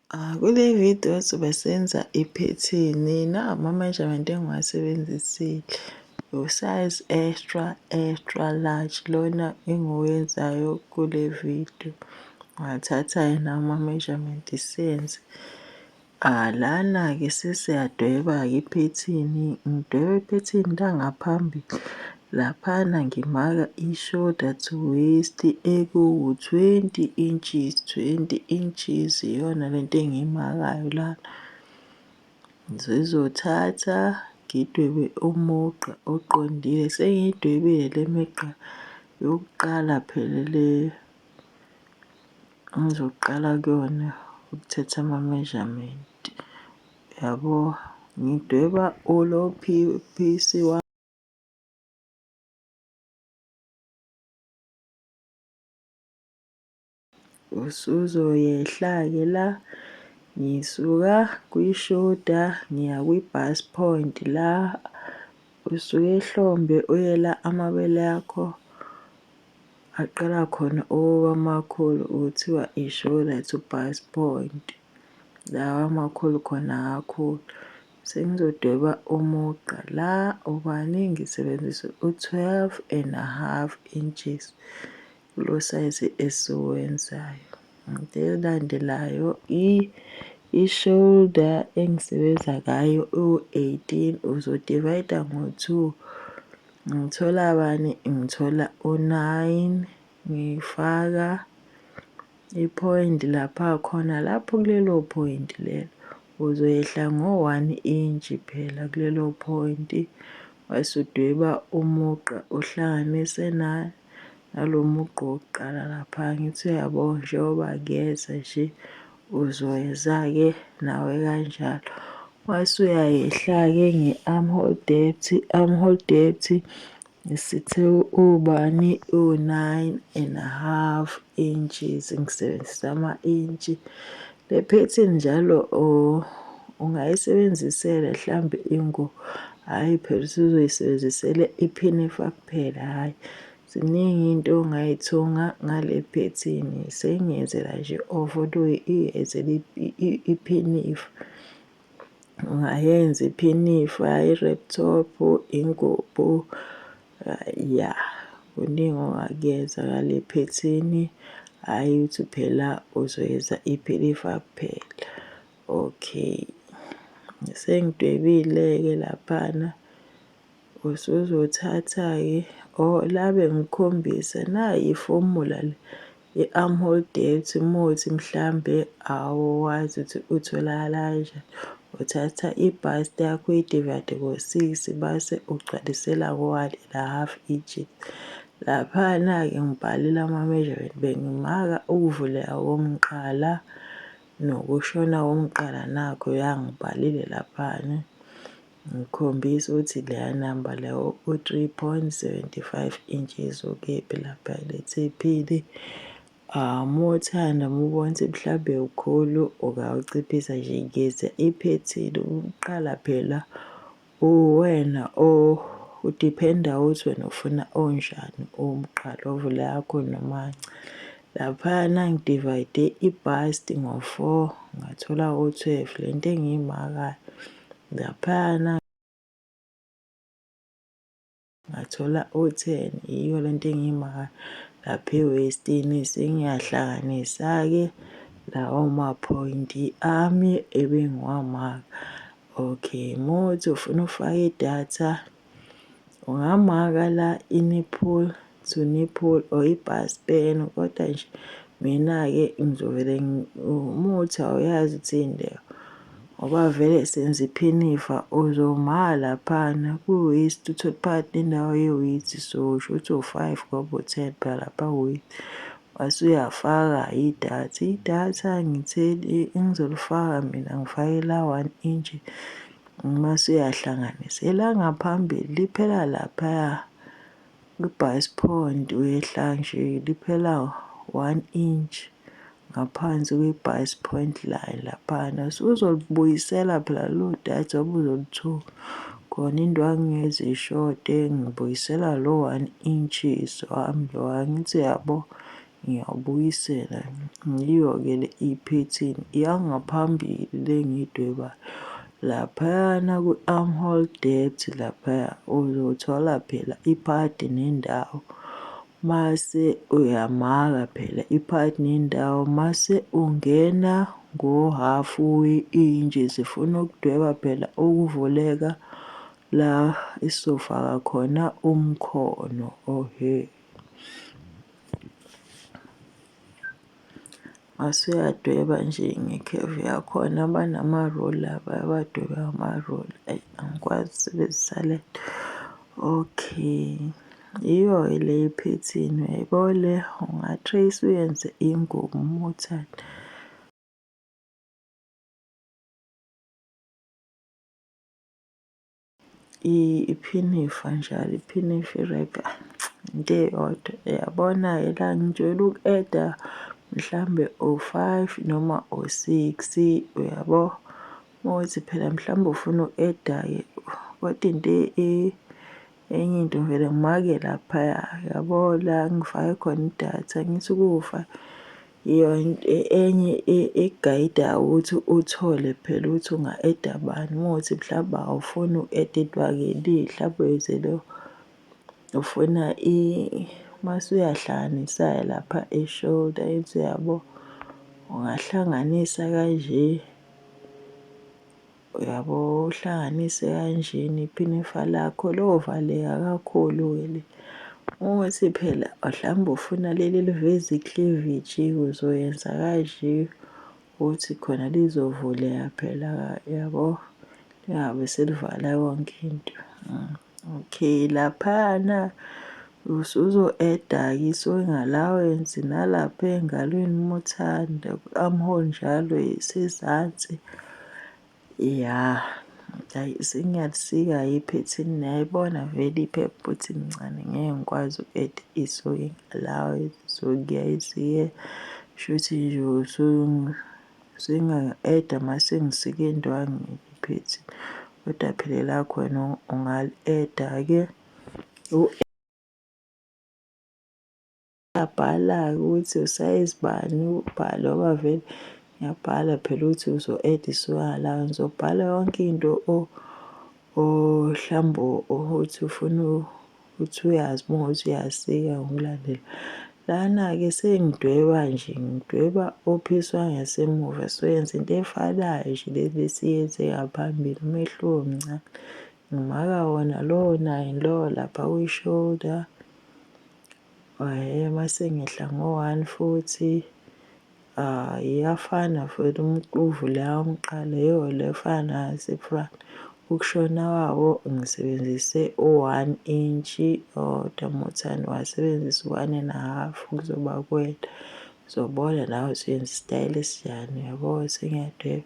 Kule video sobe senza iphethini ama-measurement engiwasebenzisile usize extra large lona engiwenzayo kule video. Ngathatha yena ama-measurement senze. Lana-ke sesiyadweba-ke iphethini. Ngidweba iphethini langaphambili. Laphana ngimaka i-shoulder to waist ekuwu-20 inches, 20 inches iyona lento engiyimakayo lana. Ngizothatha ngidwebe umugqa oqondile. Sengiyidwebile le migqa yokuqala phela le engizoqala kuyona ukuthatha ama-measurement, yabo. Ngidweba ulo phisi wami. Usuzoyehla-ke la ngisuka kwi-shoulder ngiya kwi-bust point la usuka ehlombe uye la amabele akho aqala khona ukuba makhulu kuthiwa i-shoulder to bust point. Lawa amakhulu khona akakhulu. Sengizodweba umugqa la ubani ngisebenzisa u-12.5 inches kulo sayizi esiwenzayo. Into elandelayo i-shoulder engisebenza ngayo u-18 uzodivayida ngo-2. Ngithola bani? Ngithola u-9 ngifaka i-point lapha khona lapho kulelo point lelo uzoyehla ngo-1 inch phela kulelo point wasudweba umugqa uhlanganise nalo mugqa wokuqala lapha. Ngithi uyabo njengoba ngiyeza nje uzoyeza-ke nawe kanjalo. Masuyayehla-ke nge-armhole depth sithe ubani u-9.5 inches ngisebenzisa ama-intshi. Le phethini njalo ungayisebenzisela mhlambe ingubo, hhayi phela usuzoyisebenzisela iphinifa kuphela, hhayi. Ziningi iy'nto ongay'thunga ngale phethini. Sengiyenzela nje iy'yenzela iphinifa. Ungayenza iphinifa, i-wrap top, ingubo, ya. Kuningi ongakuyenza ngale phethini, hhayi ukuthi phela uzoyenza iphinifa kuphela. Okay, sengidwebile-ke laphana. Usuzothatha-ke la bengikhombisa nayi ifomula le i-armhole depth mawukuthi mhlambe awuwazi ukuthi utholakala kanjani. Uthatha i-bust yakho uyidivayide ngo-6 base ugcwalisela ngo-1.5 inches. Laphana-ke ngibhalile ama-measurement bengimaka ukuvuleka komqala nokushona komqala nakho ngibhalile laphana. Ngikhombisa ukuthi leya namba leya u-3.75 inches ukephi lapha ethephini. Mawuthanda mawubona ukuthi mhlambe ukhulu ungawunciphisa nje. Ngeza iphethini ukuqala phela uwena udiphenda ukuthi wena ufuna onjani umqala ovuleka kakhulu noma kancane. Laphana ngidivayide i-bust ngo-4 ngathola u-12 lento engiyimakayo. Laphana ngathola u-10 iyo lento engiyimakayo. Lapha e-waist-ini sengiyahlanganisa-ke lawo maphoyinti ami ebengiwamaka. Okay, mawukuthi ufuna ufaka idatha ungamaka la i-nipple to nipple or i-bust span kodwa nje mina-ke ngizovele mawukuthi awuyazi ukuthi yini leyo ngoba vele senza iphinifa uzoma laphana ku-waist uthole phakathi nendawo ye-waist so shuthi u-5 ngoba u-10 phela lapha ku-waist. Mase uyafaka idatha. Idatha engizolifaka mina ngifake la 1 inch mase uyahlanganisa. Elangaphambili liphela laphaya kwi-bust point uyehla nje liphela 1 inch ngaphansi kwe-bust point line laphana. Usuzolibuyisela phela lelo datha obuzolithola khona indwangu ingeze ishode ngibuyisela lo 1 inches wami lo. Angithi uyabo ngiyawubuyisela. Yiyo-ke le iphethini yangaphambili le engiyidwebayo. Laphayana kwi-armhole depth laphaya uzothola phela iphadi nendawo. Mase uyamaka phela iphadi nendawo, mase ungena ngohafu we-inch. Sifuna ukudweba phela ukuvuleka la esizofaka khona umkhono mase uyadweba nje ngekhevu yakhona. Banama-ruler bayabadweba ngama-ruler. Ayi angikwazi ukusebenzisa lento. Okay, iyo-ke le iphethini uyayibona le, unga-trace uyenze ingubo uma uthanda. Iphinifa njalo, iphinifa irabha into eyodwa. Uyabona-ke la ngijwayele uku-eda mhlambe u-5 noma u-6 uyabo. Mawukuthi phela mhlawumbe ufuna uku-eda-ke kodwa into enye into ngivele ngimake laphaya yabo la ngifake khona idatha angithi ukufa iyo enye ekugayidayo ukuthi uthole phela ukuthi unga-eda bani. Mawukuthi mhlawumbe awufuni uku-edithwa-ke mhlawumbe uzele ufuna mase uyahlanganisa-ke lapha e-shoulder angithi uyabo. Ungahlanganisa kanje, uyabo, uhlanganise kanjena iphinifa lakho lovaleka kakhulu-ke le. Mawukuthi phela mhlawumbe ufuna leli eliveza i-cleavage uzoyenza kanje ukuthi khona lizovuleka phela yabo, lingabe selivala yonke into. Okay, laphayana usuzo-eda-ke i-sewing allowance nalapha ey'ngalweni uma uthanda, kwi-armhole njalo esezansi. Ya, hhayi sengiyalisika-ke iphethini niyayibona vele iphepha ukuthi lincane ngeke ngikwazi uku-eda i-sewing allowance. So ngiyayisika shuthi nje usenga-eda mase ngisike indwangu iphethini. Kodwa phela elakhona ungali-eda-ke uyabhala-ke ukuthi usayizi bani, ubhale ngoba vele ngiyabhala phela ukuthi uzo-eda i-sewing allowance. Uzobhala yonke into mhlawumbe ukuthi ufuna ukuthi uyazi uma kuwukuthi uyasika ngokulandela. Lana-ke sengidweba nje, ngidweba uphisi wangasemuva. Sizoyenza into efanayo nje leli esiyenze ngaphambili, umehluko mncane. Ngimaka wona lowo 9 lowo lapha kwi-shoulder. Mase ngiyehla ngo-1 futhi iyafana futhi umquvu leya womqala yiyo le efana nase-front. Ukushona kwawo ngisebenzise u-1 inch kodwa Muthani wasebenzisa u-1.5 kuzoba kwenda. Uzobona nawe usuyenza isitayela esinjani uyabo sengiyadweba.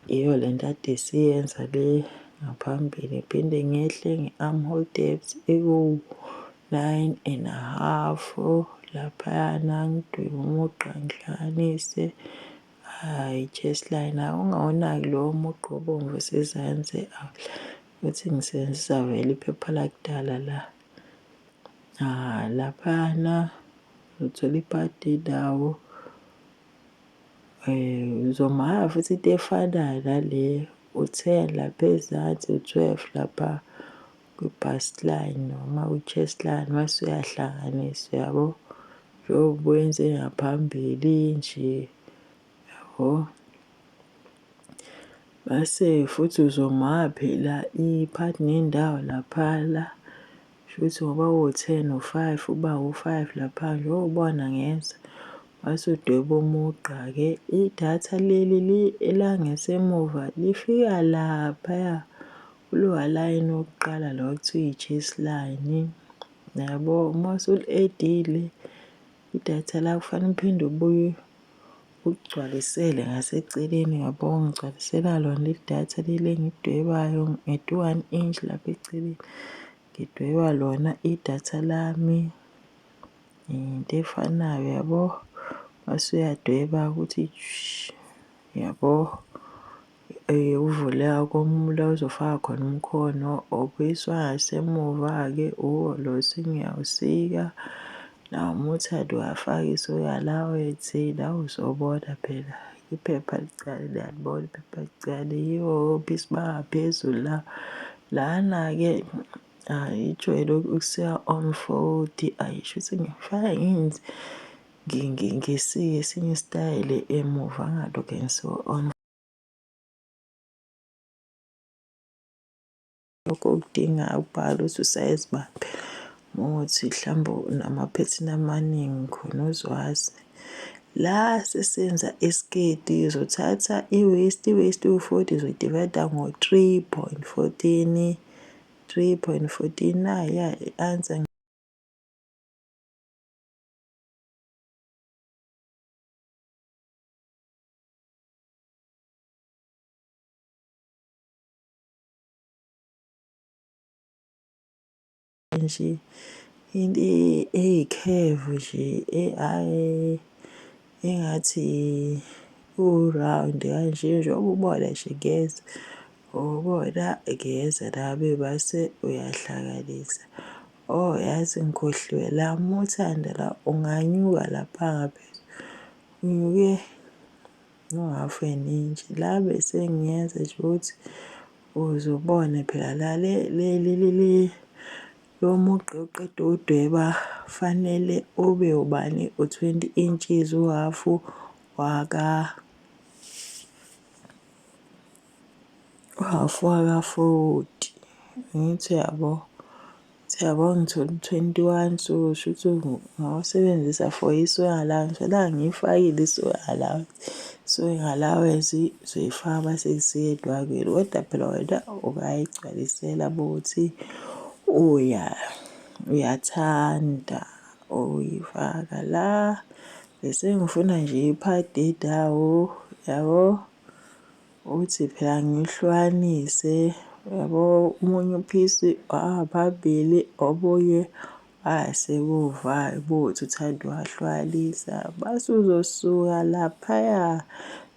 Iyo le nto kade siyenza le ngaphambili. Ngiphinde ngehle nge-armhole depth eku-9.5 laphayana ngidwebe umugqa ngihlanganise. I-chest line ungawona-ke lo mugqa obomvu osezansi futhi ngisebenzisa vele iphepha lakudala la. Laphayana uthola iphadi nendawo. Uzomaka futhi into efanayo nale u-10 lapha ezansi, u-12 lapha kwi-bust line noma kwi-chest line mase uyahlanganisa uyabo. Njengoba wenze ngaphambili nje yabo. Mase futhi uzomaka phela iphadi nendawo laphana. Shuthi ngoba uwu-10 u-5 uba u-5 lapha njengobona ngenza. Mase udweba umugqa-ke idatha leli elangasemuva lifika laphaya kulowa line wokuqala lo okuthiwa i-chest line yabo. Uma usuli-edile idatha lakho kufanele uphinde ubuye uligcwalisele ngaseceleni yabo. Ngigcwalisela lona idatha leli engilidwebayo ngede u-1 inch lapha eceleni. Ngidweba lona idatha lami into efanayo yabo. Mase uyadweba ukuthi yabo uvuleka la ozofaka khona umkhono. Uphisi wangasemuva-ke uwo lo sengiyawusika Nawo uma uthanda uyafaka i-soy allowance, la uzobona phela iphepha likucala liyalibona iphepha likucala yiwo opisi bangaphezulu la. Lana-ke ijwayele ukusuka on 40, shuthi ngifaka ngisike esinye isitayela emuva ngalokho ngisuka on. Lokho okudingayo ukubhala ukuthi usayizi bani, mawukuthi mhlawumbe unamaphethini amaningi khona uzwazi. La sesenza isiketi uzothatha i-waist iwu-40 uzoyidivayida ngo-3.14, 3.14 naya i-answer nje into eyikhevu nje engathi u-round kanje njengoba ubona nje ngeza, ubona ngeza nami base uyahlakanisa. Oh yazi ngikhohliwe la uma uthanda la unganyuka lapha ngaphezulu, unyuke no-half an inch. La bese ngiyenza nje ukuthi ukuze ubone phela la lo mugqa oqeda uwudweba fanele ube ubani u-20 inches uhhafu waka-40. Ngithi uyabo ngithola u-21, so shuthi ngawusebenzisa for i-soy allowance. La ngiyifakile i-soy allowance, i-soy allowance uzoyifaka mase isika edwangeni, kodwa phela wena ungayigcwalisela mawukuthi uyathanda uyifaka la. Bese ngifuna nje iphadi yendawo yabo, ukuthi phela ngihlukanise yabo. Omunye uphisi phambili, omunye semuva mawukuthi uthanda uwahlukanisa. Base uzosuka laphaya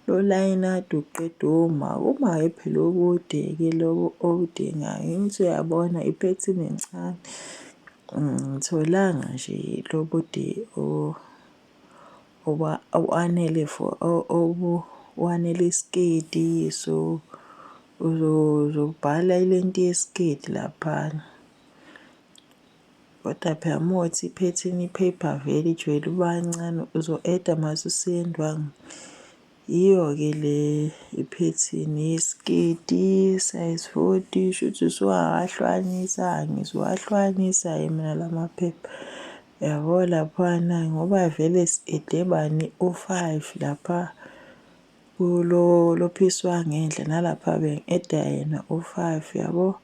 lo layini kade uqeda uma phela okude-ke loku okudingayo. Ngithi uyabona iphethini encane, ngitholanga nje lo bude obanele for obanele isiketi, so uzobhala ilenti yesiketi laphana. Kodwa phela mawukuthi iphethini iphepha vele ijwayele ukuba ncane uzo-eda mase usika endwangini. Iyo-ke le iphethini yesiketi size 40, shuthi usungawahlukanisa, ngizowahlukanisayo mina lamaphepha yabo laphana ngoba vele si-ede bani u-5 lapha kulo phisi wangendla nalapha bengi-eda yena u-5 yabo.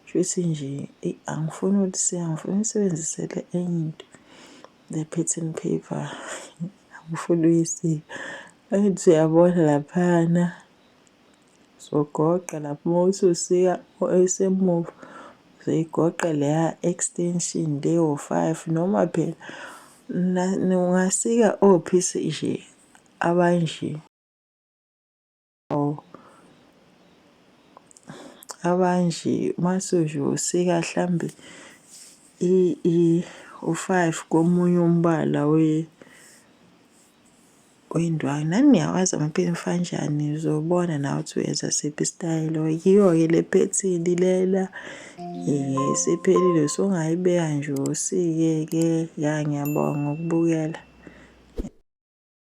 Shuthi nje angifuni ukulisiya, ngifuna ulisebenzise le enye into le pattern paper, angifuni ukuyisika. Angithi uyabona laphayana uzogoqa lapha mawukuthi usika esemuva uzoyigoqa leya extension le ewu-5 noma phela ungasika ophisi nje abanje abanje mase nje usika mhlambe u-5 komunye umbala wendwangu. Nani niyawazi amaphethini kanjani, uzobona nawe ukuthi uyenza siphi isitayela. Yiyo-ke le phethini lena isiphelile, usungayibeka nje usike-ke. Ya ngiyabonga ngokubukela.